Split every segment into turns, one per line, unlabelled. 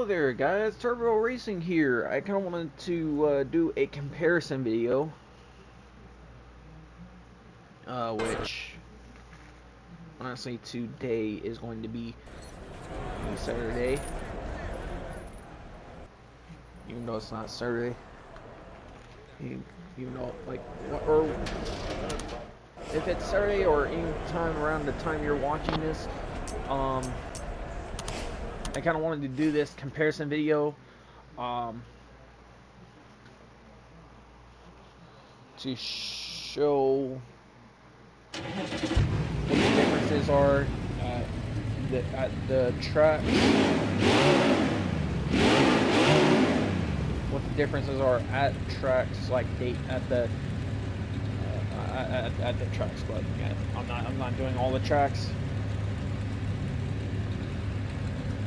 there guys, Turbo Racing here. I kind of wanted to do a comparison video, which honestly today is going to be Saturday, even though it's not Saturday, even though or if it's Saturday or any time around the time you're watching this. I kind of wanted to do this comparison video to show what the differences are at the track, what the differences are at tracks like at the tracks, but yeah, I'm not doing all the tracks.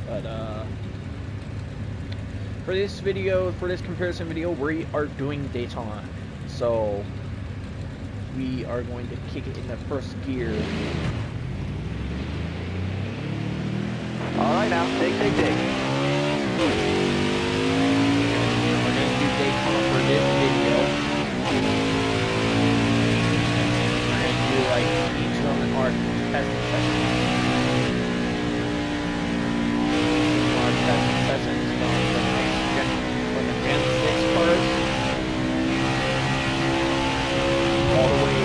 But for this comparison video, we are doing Daytona. So we are going to kick it in the first gear.
All right, now take. We're
going to do Daytona for this video. We're going to do like each of them are testing sessions. Sessions from the Gen 6 cars all the way to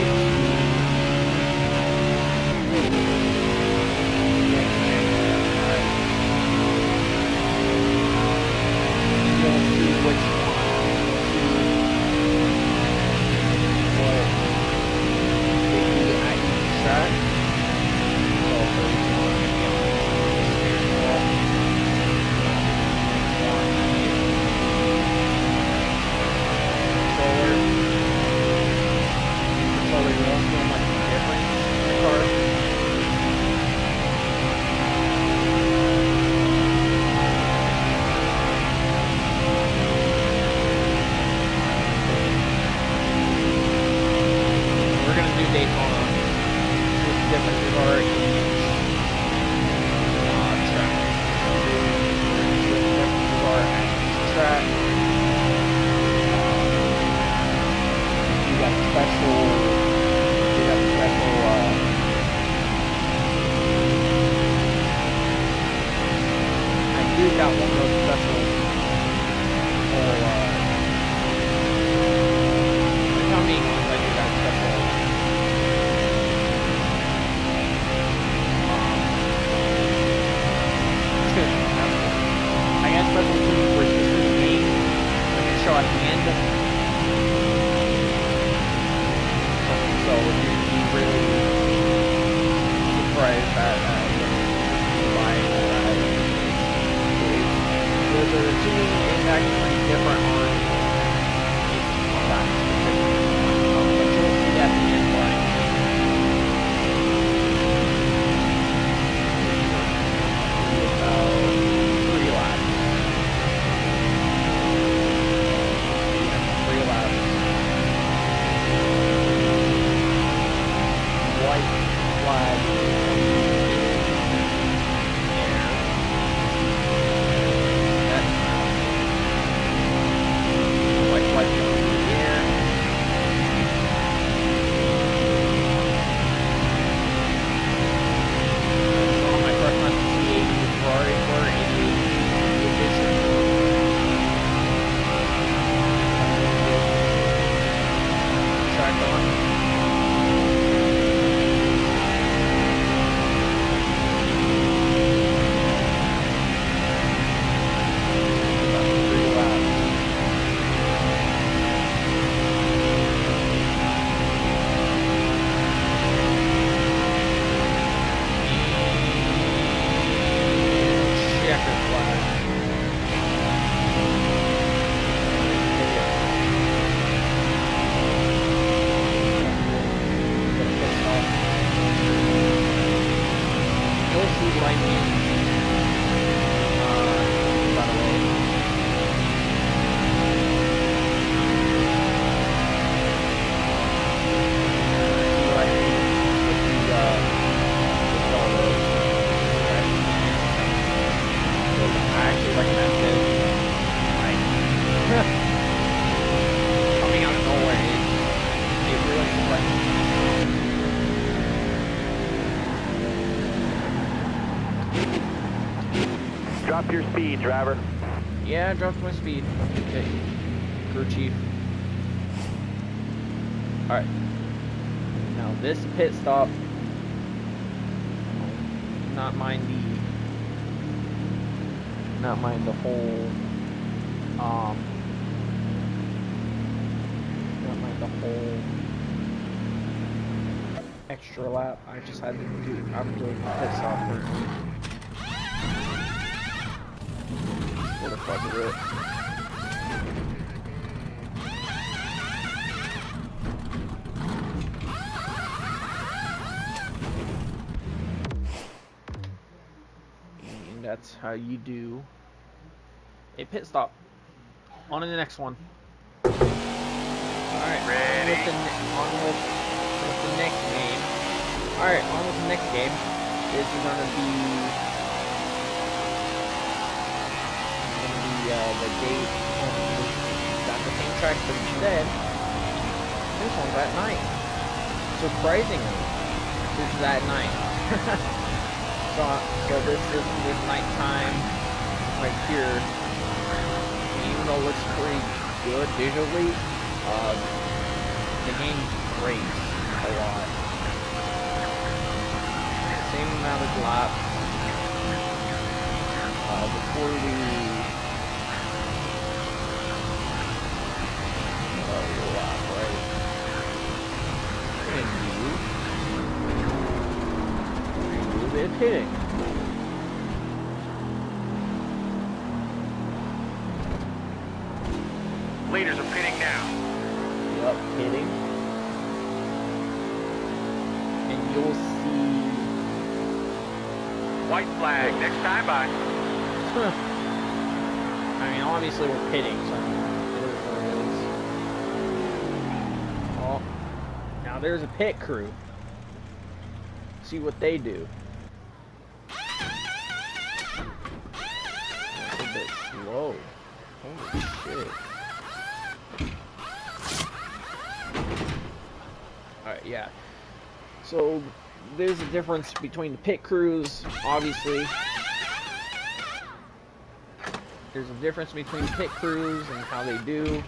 you'll see which one what they do at each track. So for each one, Daytona, with differences are each track. Differences are at each track. You got special. I do got one of those special. How many ones I do got special? I got special tuning for specific games. I'm going to show at the end. So you're going to be really surprised that why the tuning is actually different on that specific one. But you'll see at the end why.
your speed, driver.
Yeah, I dropped my speed. Okay. Crew chief. Alright. Now this pit stop. Not mind the whole extra lap. I just had to do. I'm doing the pit stop currently. What the fuck is it? And that's how you do a pit stop. On to the next one. Alright,
Ready.
on with the next game. Alright, on with the next game. This is gonna be the date got the same track, but instead this one's at night. Surprisingly, this is at night. so this is nighttime right here. And even though it looks pretty good visually, the game breaks a lot. Same amount of laps. Before we lap, right? And do a bit of hitting.
Leaders are pitting now.
Yep, hitting. And you'll see.
White flag, next time by.
I mean, obviously we're pitting, so it is what it is. Oh, now there's a pit crew. See what they do. That's a bit slow. Holy shit. Alright, yeah. So, there's a difference between the pit crews, obviously. There's a difference between the pit crews and how they do.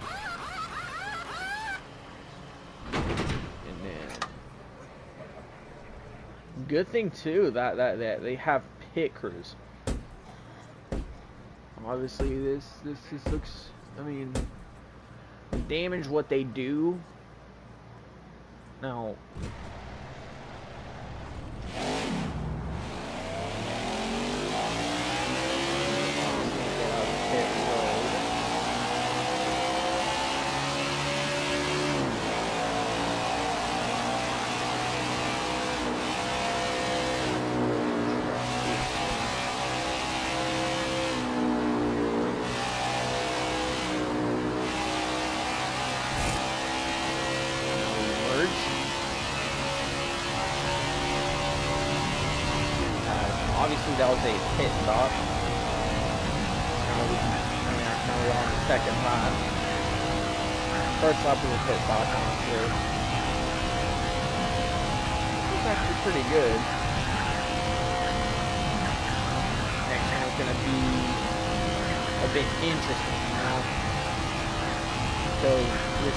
And then, good thing too that they have pit crews. Obviously, this looks. I mean, damage what they do. Now. Obviously, that was a pit stop. Now we're on the second lap. First lap was a pit stop, honestly. It's actually pretty good. Next one is going to be a bit interesting, you know? Because this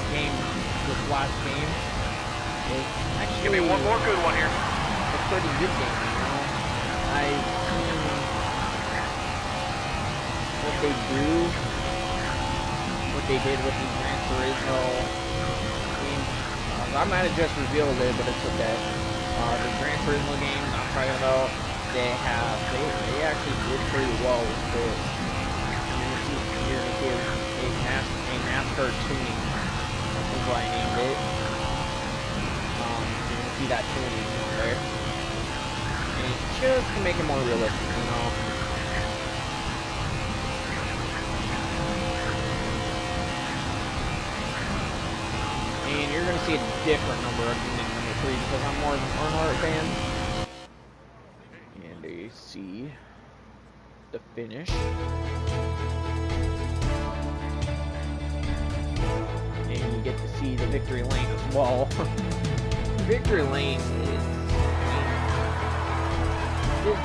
last game is actually...
Give me one more good one here.
A pretty good game, you know? I've seen what they do, what they did with the Gran Turismo. I mean, I might have just revealed it, but it's okay. The Gran Turismo game I'm talking about, they actually did pretty well with this. You're gonna give a NASCAR tuning. That's what I named it. You're gonna see that tuning there. Just to make it more realistic, you know. And you're gonna see a different number of than number 3 because I'm more of an Earnhardt fan. And you see the finish. And you get to see the victory lane as well. Victory lane is.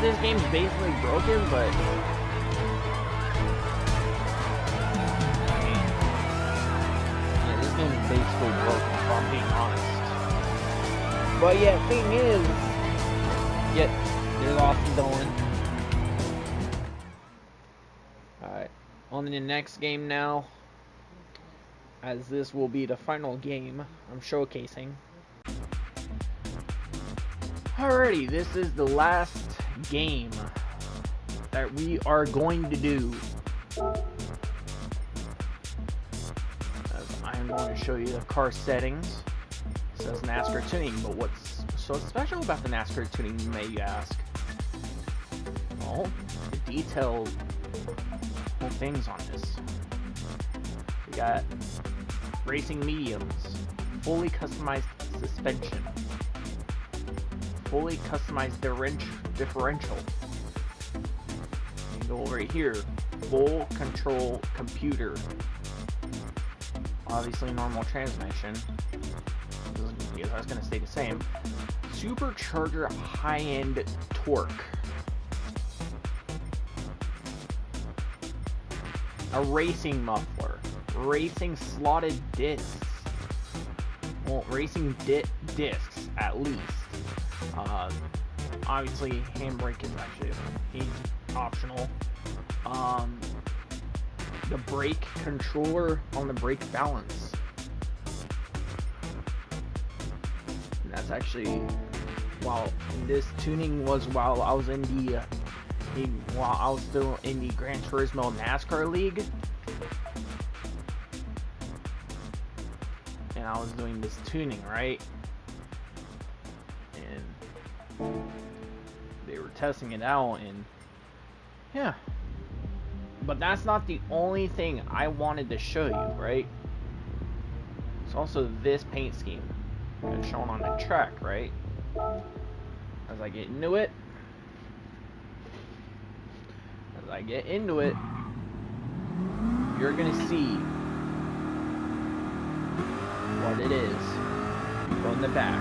This game's basically broken, but basically broken, if I'm being honest. But yeah, thing is, there's Austin Dolan. Alright, on to the next game now, as this will be the final game I'm showcasing. Alrighty, this is the last game that we are going to do. As I'm going to show you the car settings. It says NASCAR tuning, but what's so special about the NASCAR tuning, you may ask? Well, the detailed things on this. We got racing mediums, fully customized suspension, fully customized differential. You can go over here, full control computer, obviously normal transmission, because I was going to stay the same, supercharger high-end torque, a racing muffler, racing slotted discs, well, racing discs at least. Obviously handbrake is actually optional. The brake controller on the brake balance, and that's actually, while this tuning was while I was still in the Gran Turismo NASCAR league, and I was doing this tuning, right? And they were testing it out, and yeah. But that's not the only thing I wanted to show you, right? It's also this paint scheme that's shown on the track, right? As I get into it, you're gonna see what it is from the back.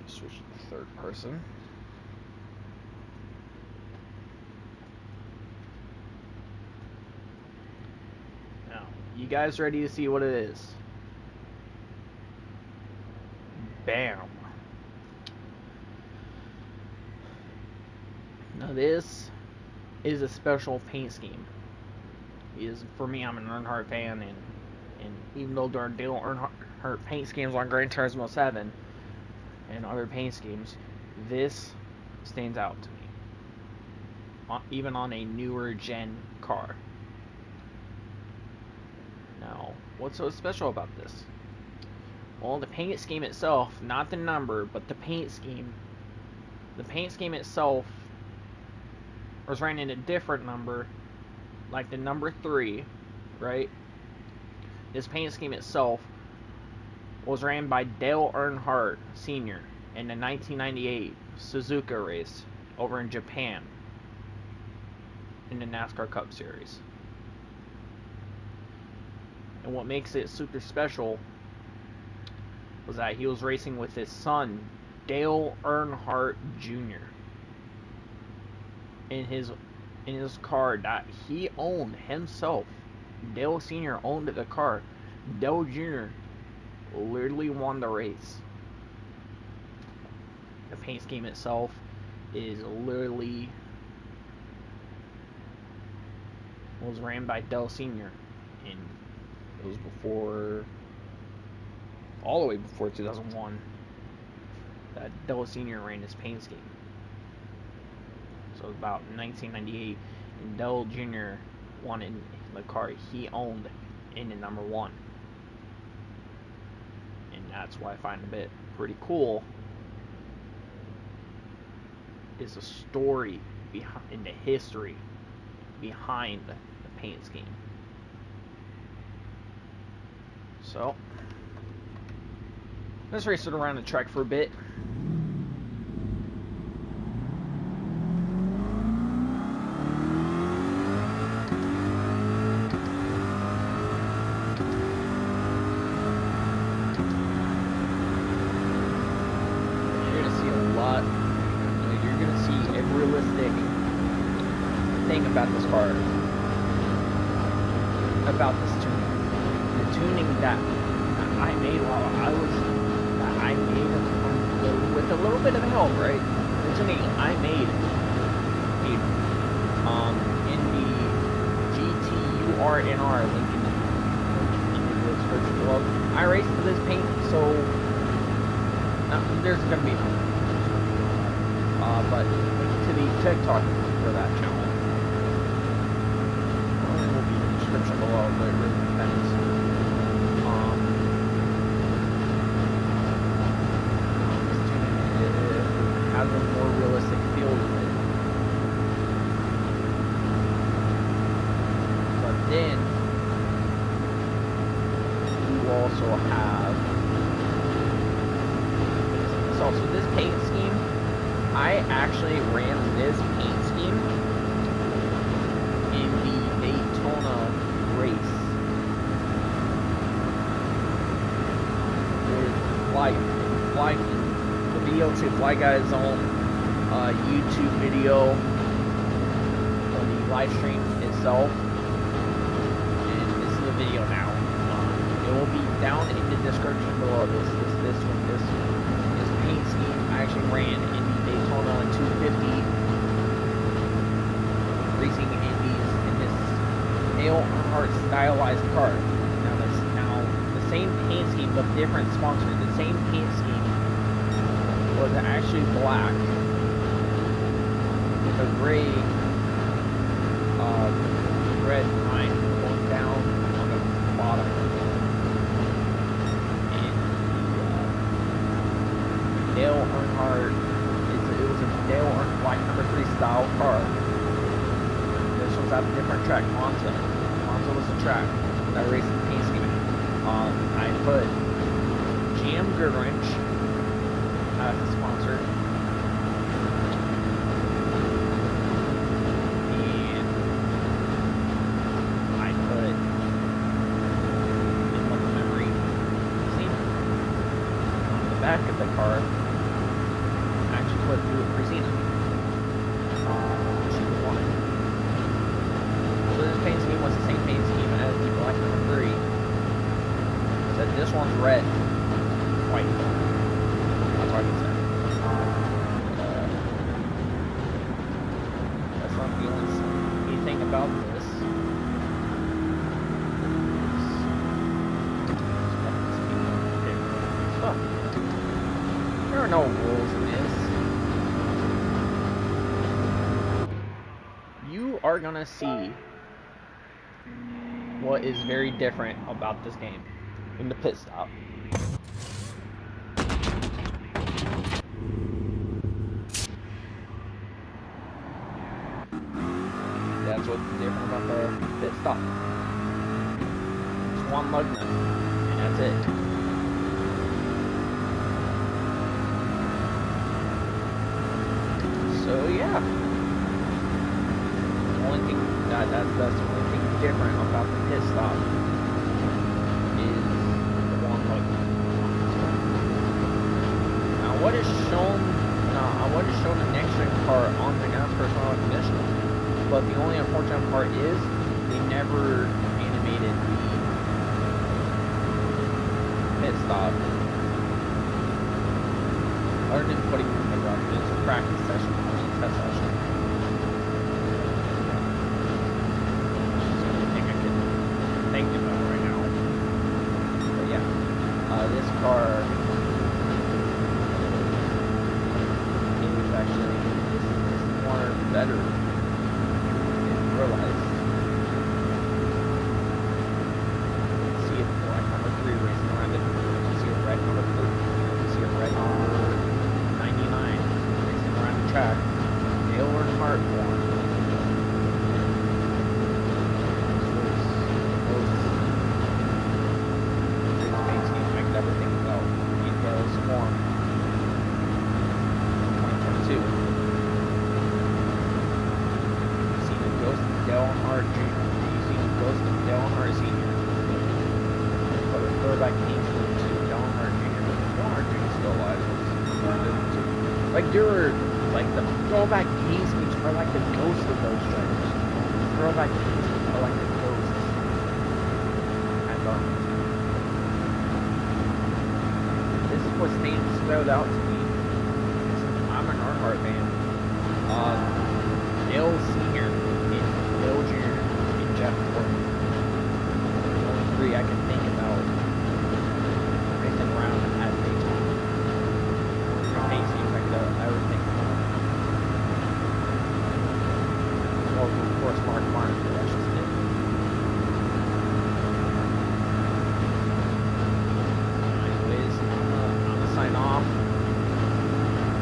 Switch to third person. Now, you guys ready to see what it is? Bam. Now this is a special paint scheme. For me, I'm an Earnhardt fan, and even though there are Dale Earnhardt paint schemes on Gran Turismo 7 and other paint schemes, this stands out to me, even on a newer gen car. Now, what's so special about this? Well, the paint scheme itself, not the number, but the paint scheme. The paint scheme itself was ran in a different number, like the number 3, right? This paint scheme itself was ran by Dale Earnhardt Sr. in the 1998 Suzuka race over in Japan in the NASCAR Cup Series. And what makes it super special was that he was racing with his son, Dale Earnhardt Jr. in his car that he owned himself. Dale Sr. owned the car. Dale Jr. literally won the race. The paint scheme itself is literally was ran by Dale Sr. and it was all the way before 2001 that Dale Sr. ran his paint scheme. So it was about 1998, and Dale Jr. won in the car he owned in the number 1. And that's why I find it a bit pretty cool. Is the story behind the history behind the paint scheme. So let's race it around the track for a bit. You're gonna see a realistic thing about this car, about this tuning. The tuning that I made with a little bit of help, right? The tuning I made in the GTURNR link in the description below. I raced for this paint, so there's gonna be no. But link to the TikTok for that channel will be in the description below, but it really depends. This tuning has a more realistic feel to it. But then you also have so this paint scheme. I actually ran this paint scheme in the Daytona race with the video to Fly Guy's own YouTube video for the live stream itself, and this is the video now. It will be down in the description below. This paint scheme I actually ran in Daytona 250 racing Indies in this Dale Earnhardt stylized car. Now the same paint scheme but different sponsor. The same paint scheme was actually black with a gray red line going down on the bottom. And the Dale Earnhardt. It was a Dale Earnhardt Black number 3 style car. This was at a different track, Monza. Monza was the track that raced the paint scheme. I put GM Goodwrench as the sponsor. And I put in the memory scene on the back of the car. Put through a Presina. She was one. So this paint scheme was the same paint scheme as the black number 3. Except this one's red. White. That's what I can say. That's not the only thing about this. There are no rules in this. You are gonna see what is very different about this game in the pit stop. That's what's different about the pit stop. It's one lug nut, and that's it. So yeah. That's the only thing different about the pit stop is the one lug. Now what is shown the next gen car on the NASCAR small recognition, but the only unfortunate part is they never animated the pit stop. Other than putting it in the garage, it's a practice session, test session. Thinking about right now. But yeah, this car is actually more better than realized. See a black number 3 racing around it. You see a red number 3. You see a red number 99 racing around the track. Dale Earnhardt won. Everything about details form 2022. You've seen a ghost of Dale Earnhardt Jr. You've seen a ghost of Dale Earnhardt Sr. But a throwback came to Dale Earnhardt Jr. Dale Earnhardt Jr. is still alive. Like there were like the throwback paint schemes are like the ghost of those drivers. girl that keeps are like the ghosts. And this is what stood out to me. I'm an Earnhardt fan. Dale Sr. and Dale Jr. and Jeff Gordon. The only three I can think about racing around at Daytona. Paint seems like I would think about. Well, of course, Mark Martin, but that's just it. Anyways, I'm gonna sign off.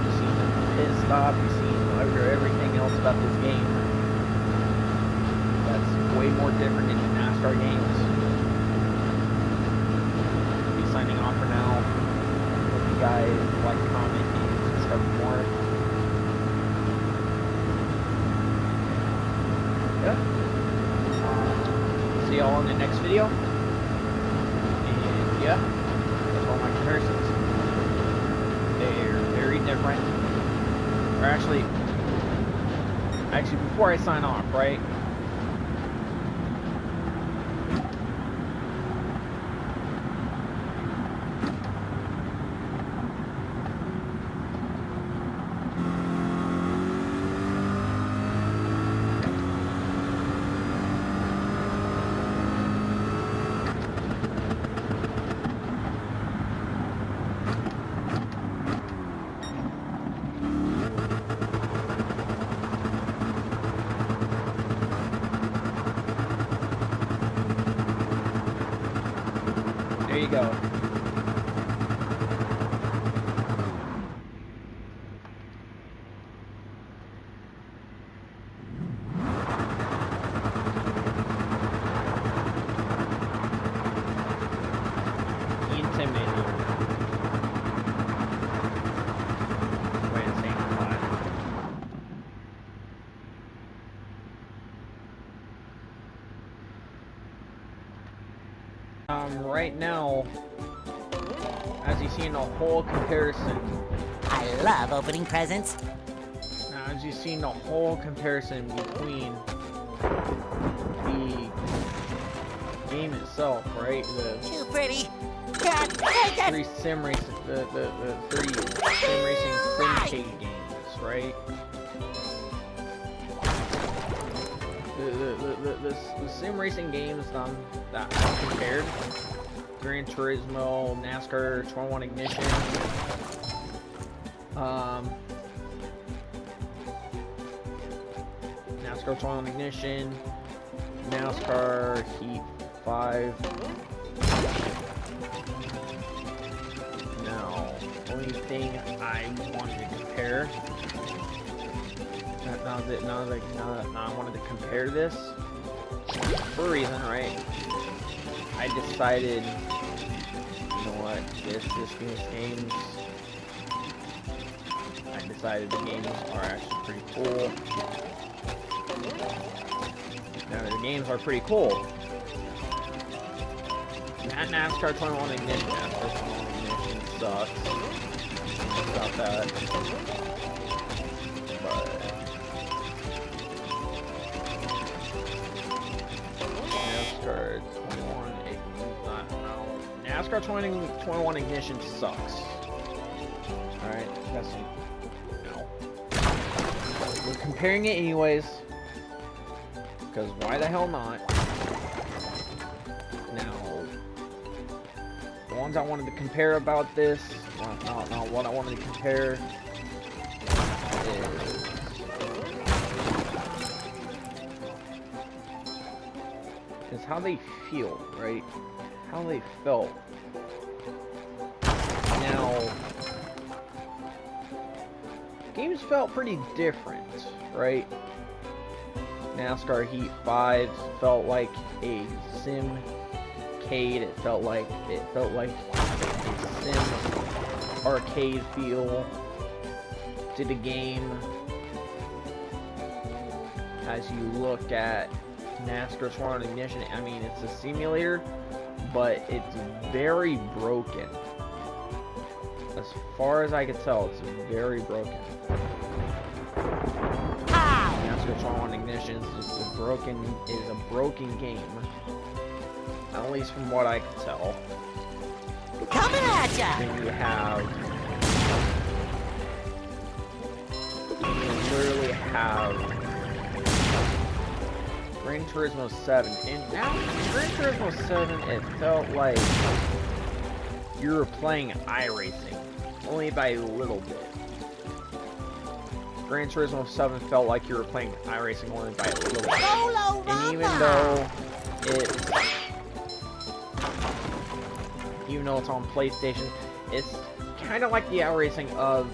You've seen the pit stop, you've seen everything else about this game. That's way more different than the NASCAR games. I'll be signing off for now. Hope you guys like, comment, and subscribe for more. Yeah. See y'all in the next video. And yeah, that's all my comparisons. They're very different. Or actually, before I sign off, right? There you go. Intimidating. Way to say it. Right now, as you see in the whole comparison.
I love opening presents.
Now, as you see in the whole comparison between the game itself, right? The
Too pretty. Can't take it.
three sim racing, the three sim racing syndicate games, right? The sim racing games that I compared, Gran Turismo, NASCAR 21 Ignition, NASCAR 21 Ignition, NASCAR Heat 5. Now, only thing I wanted to compare. Now I wanted to compare this for a reason, right? I decided, you know what, this games. I decided the games are actually pretty cool. Now the games are pretty cool. Not NASCAR 21 Ignition. NASCAR 21 Ignition sucks. About that. But NASCAR 21 NASCAR 21 Ignition sucks. Alright, that's no. We're comparing it anyways. Because why the hell not? Now, the ones I wanted to compare about this, what I wanted to compare is how they feel, right? How they felt. Now, games felt pretty different, right? NASCAR Heat 5 felt like a simcade. It felt like a sim arcade feel to the game. As you look at NASCAR 21 Ignition, I mean, it's a simulator, but it's very broken. As far as I can tell, it's very broken. NASCAR 21 Ignition is just a a broken game. At least from what I can tell.
Coming at ya!
Then you literally have Gran Turismo 7, and now in Gran Turismo 7 it felt like you were playing iRacing, only by a little bit. Gran Turismo 7 felt like you were playing iRacing only by a little bit. And even though it's on PlayStation, it's kind of like the iRacing of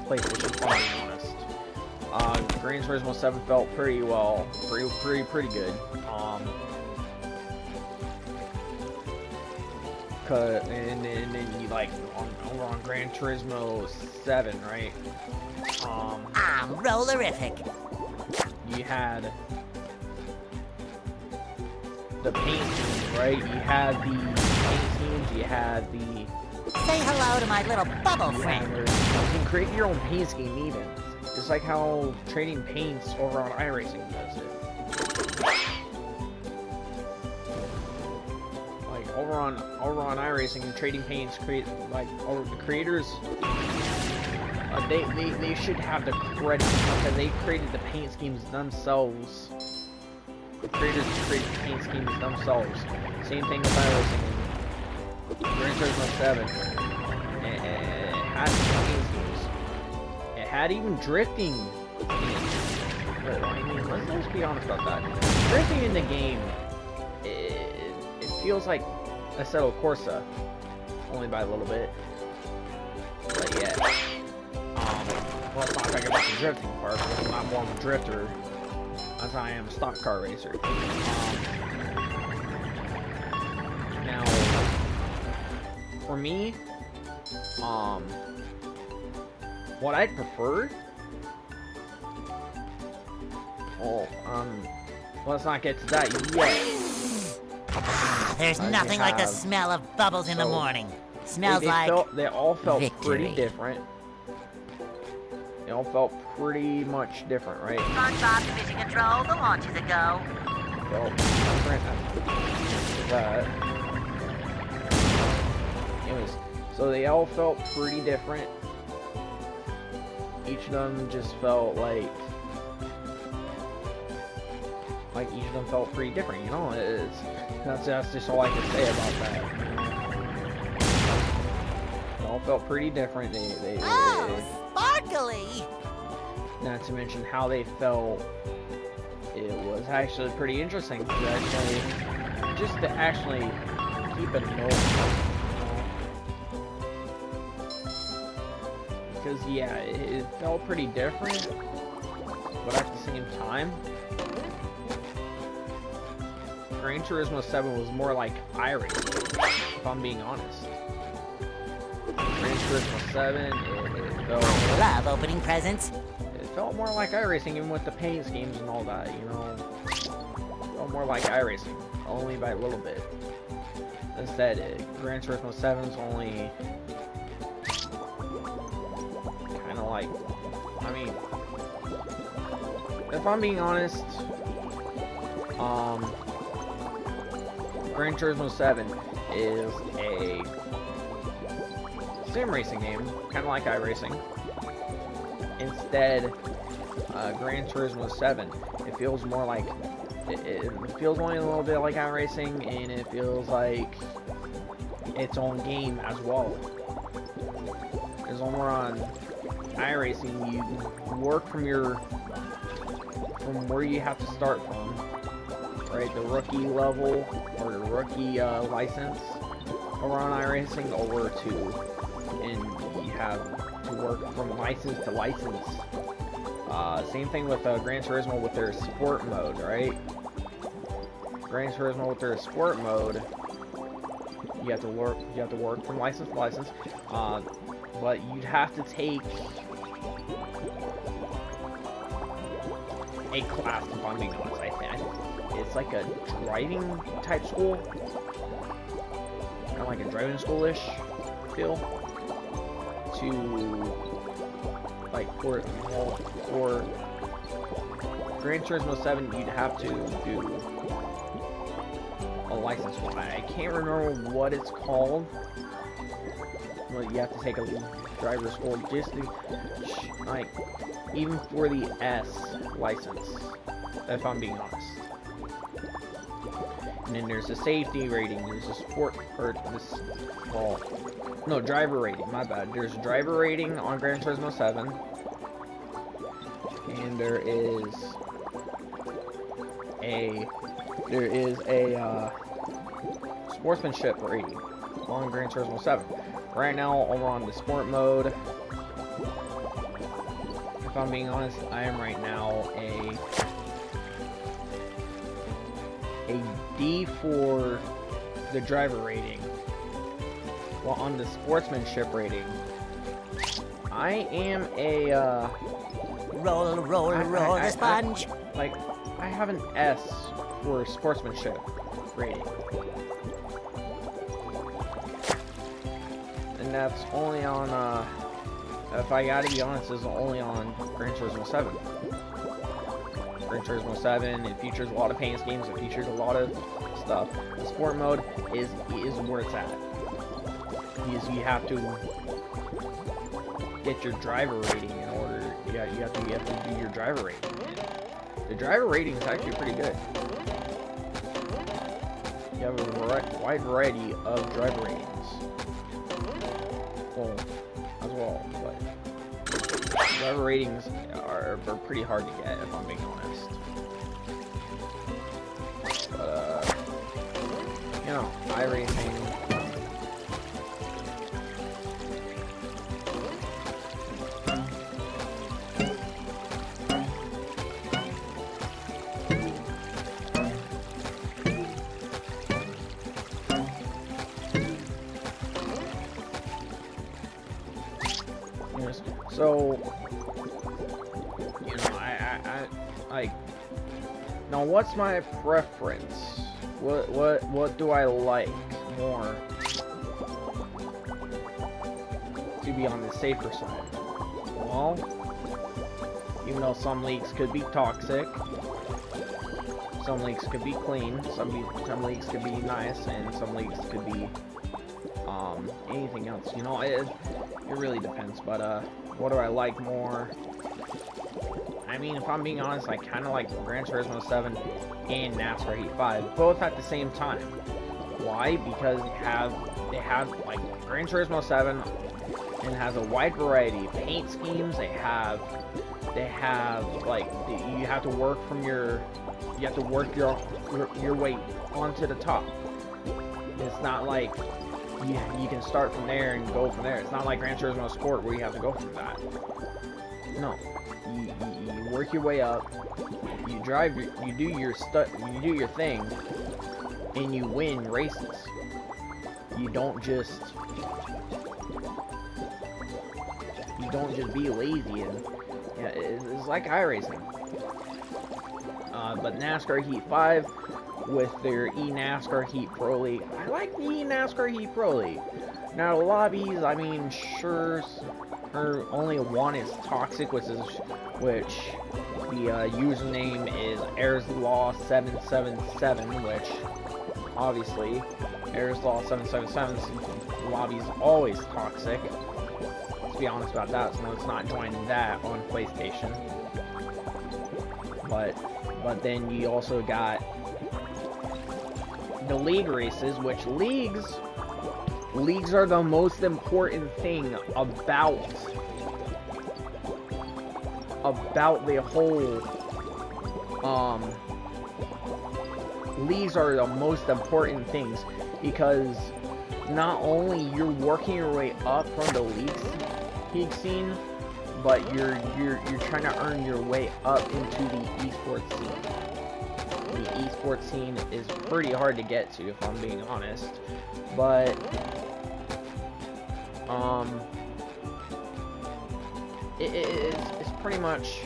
PlayStation, if I'm being honest. Gran Turismo 7 felt pretty well, pretty good. And then you like over on Gran Turismo 7, right?
I'm rollerific.
You had the paint teams, right? You had the paint teams, you had the...
Say hello to my little bubble friend.
You can create your own paint scheme even. Just like how trading paints over on iRacing does it. Like over on iRacing and trading paints create like over the creators. They should have the credit because they created the paint schemes themselves. The creators create the paint schemes themselves. Same thing with iRacing and Gran Turismo 7. It had some paint schemes. It had even drifting in it. But I mean, let's be honest about that. Drifting in the game, it feels like Assetto Corsa, only by a little bit. But yeah. Let's not talk about the drifting part, because I'm not more of a drifter as I am a stock car racer. Now, for me, what I'd prefer, let's not get to that yet.
There's nothing like the smell of bubbles in the morning. Smells
they all felt
victory.
pretty different. They all felt pretty much different, right?
SpongeBob Division Control, the launch is a go.
Felt different as that. Anyways, so they all felt pretty different. Each of them just felt like each of them felt pretty different, you know? That's just all I can say about that. They all felt pretty different.
Sparkly!
Not to mention how they felt. It was actually pretty interesting to actually keep a note. Because yeah, it felt pretty different, but at the same time, Gran Turismo 7 was more like iRacing, if I'm being honest. Gran Turismo 7, it felt...
I love opening presents.
It felt more like iRacing, even with the paint schemes and all that, you know? It felt more like iRacing, only by a little bit. Instead, Gran Turismo 7's only... kind of like... I mean... if I'm being honest... Gran Turismo 7 is a sim racing game, kind of like iRacing. Instead, Gran Turismo 7, it feels more like, it feels only a little bit like iRacing, and it feels like its own game as well. Because when we're on iRacing, you work from where you have to start from. Right, the rookie level or the rookie license over on iRacing over to, and you have to work from license to license. Same thing with Gran Turismo with their sport mode, right? Gran Turismo with their sport mode, you have to work from license to license, but you'd have to take a class, if I'm being honest, I think. It's like a driving type school, kind of like a driving school-ish feel, to like for Gran Turismo 7, you'd have to do a license for. I can't remember what it's called. Well, you have to take a driver's school just to, like, even for the S license, if I'm being honest. And then there's a safety rating, there's a sport, or this, well, no, driver rating, my bad. There's a driver rating on Gran Turismo 7. And there is a sportsmanship rating on Gran Turismo 7. Right now, over on the sport mode, if I'm being honest, I am right now a D for the driver rating. While on the sportsmanship rating, I am a
Roll the sponge.
I have an S for sportsmanship rating. And that's only on, if I gotta be honest, is only on Gran Turismo 7. Gran Turismo 7, it features a lot of paint schemes, it features a lot of stuff. The sport mode is where it's at. Because you have to get your driver rating in order. You have to do your driver rating. The driver rating is actually pretty good. You have a wide variety of driver ratings. Well, as well, but driver ratings are pretty hard to get, if I'm being honest. But you know, iRacing. So, you know, I now what's my preference? What do I like more to be on the safer side? Well, even though some leagues could be toxic, some leagues could be clean, some leagues could be nice, and some leagues could be anything else. You know, it really depends. But what do I like more? I mean, if I'm being honest, I kind of like Gran Turismo 7 and NASCAR Heat 5, both at the same time. Why? Because they have like Gran Turismo 7 and has a wide variety of paint schemes. They have like you have to work your way onto the top. It's not like you can start from there and go from there. It's not like Gran Turismo Sport where you have to go from that. No, you work your way up. You drive. You do your thing, and you win races. You don't just be lazy and yeah, it's like iRacing. But NASCAR Heat 5 with their eNASCAR Heat Pro League, I like the eNASCAR Heat Pro League. Now lobbies, I mean, sure, only one is toxic, which the username is AirsLaw777, which obviously AirsLaw777's lobby is always toxic. Let's be honest about that, so let's not join that on PlayStation. But then you also got the league races, which leagues are the most important thing about the whole leagues are the most important things, because not only you're working your way up from the league scene, but you're trying to earn your way up into the esports scene. The esports scene is pretty hard to get to, if I'm being honest, but it's pretty much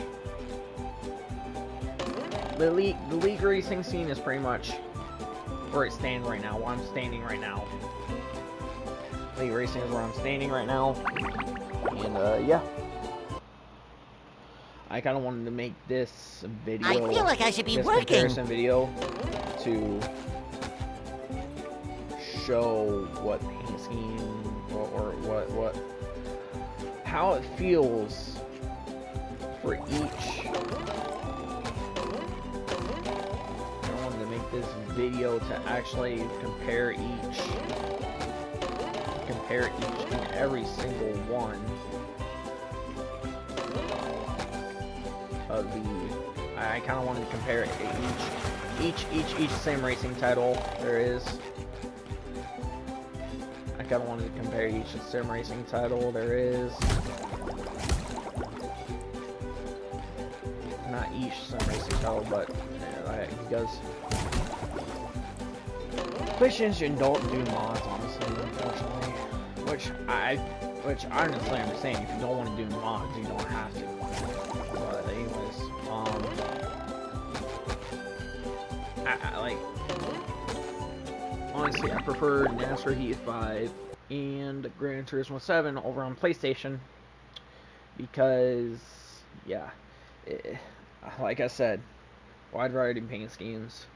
the league racing scene is pretty much where it stands right now. Where I'm standing right now. League racing is where I'm standing right now, and yeah. I kind of wanted to make this video.
I feel like I should be
this
working.
comparison video to show what paint scheme or what how it feels for each. I wanted to make this video to actually compare each and every single one of the. I kind of wanted to compare each sim racing title there is. I kind of wanted to compare each sim racing title there is. Not each sim racing title, but because PlayStation don't do mods, honestly, unfortunately. Which I honestly understand. If you don't want to do mods, you don't have to. But anyways, I like, honestly, I prefer NASCAR Heat 5 and Gran Turismo 7 over on PlayStation because, yeah, like I said, wide variety of paint schemes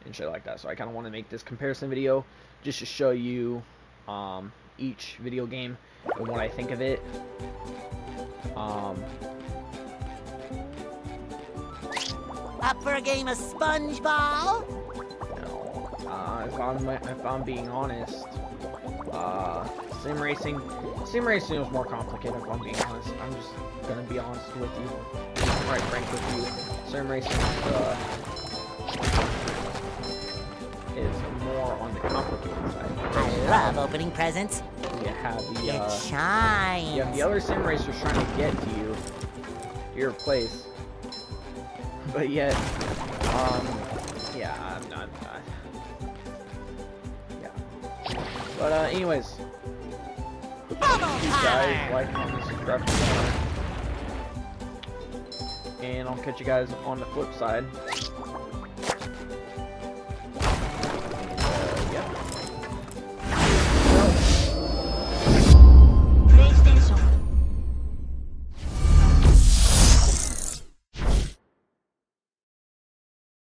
and shit like that. So I kind of want to make this comparison video just to show you each video game and what I think of it.
Up for a game of SpongeBall?
If I'm being honest, sim racing is more complicated. If I'm being honest, I'm just gonna be honest with you, right, frank with you. Sim racing is more on the complicated side.
I love opening presents.
You have the
It shines.
you have the other sim racers trying to get to you, your place, but yet, yeah, I'm not. Yeah. But anyways,
Bubble
you guys
time.
like, comment, subscribe to the channel, and I'll catch you guys on the flip side.